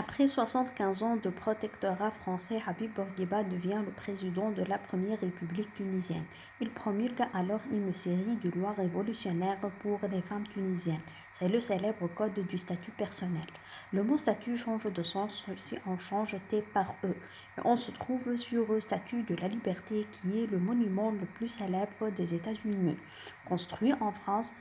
Après 75 ans de protectorat français, Habib Bourguiba devient le président de la première République tunisienne. Il promulgue alors une série de lois révolutionnaires pour les femmes tunisiennes. C'est le célèbre code du statut personnel. Le mot statut change de sens si on change T par E. Et on se trouve sur le statut de la liberté qui est le monument le plus célèbre des États-Unis. Construit en France,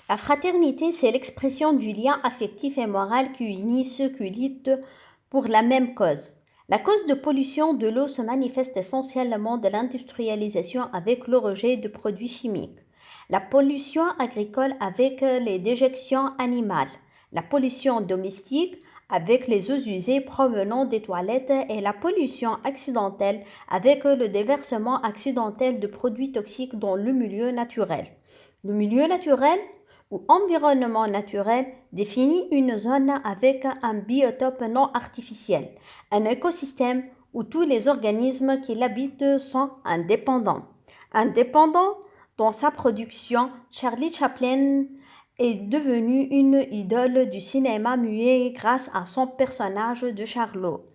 la fraternité, c'est l'expression du lien affectif et moral qui unit ceux qui luttent pour la même cause. La cause de pollution de l'eau se manifeste essentiellement de l'industrialisation avec le rejet de produits chimiques, la pollution agricole avec les déjections animales, la pollution domestique avec les eaux usées provenant des toilettes et la pollution accidentelle avec le déversement accidentel de produits toxiques dans le milieu naturel. Le milieu naturel ou environnement naturel définit une zone avec un biotope non artificiel, un écosystème où tous les organismes qui l'habitent sont indépendants. Indépendant dans sa production, Charlie Chaplin est devenu une idole du cinéma muet grâce à son personnage de Charlot.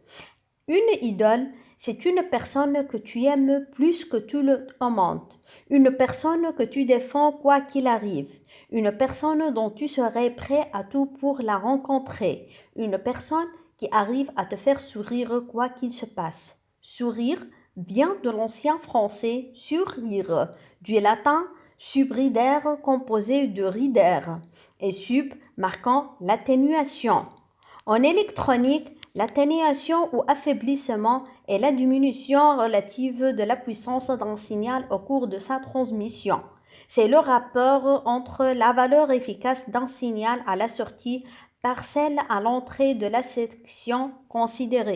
Une idole, c'est une personne que tu aimes plus que tout le monde, une personne que tu défends quoi qu'il arrive, une personne dont tu serais prêt à tout pour la rencontrer, une personne qui arrive à te faire sourire quoi qu'il se passe. Sourire vient de l'ancien français surrire, du latin subridere composé de ridere et sub marquant l'atténuation. En électronique, l'atténuation ou affaiblissement est la diminution relative de la puissance d'un signal au cours de sa transmission. C'est le rapport entre la valeur efficace d'un signal à la sortie par celle à l'entrée de la section considérée.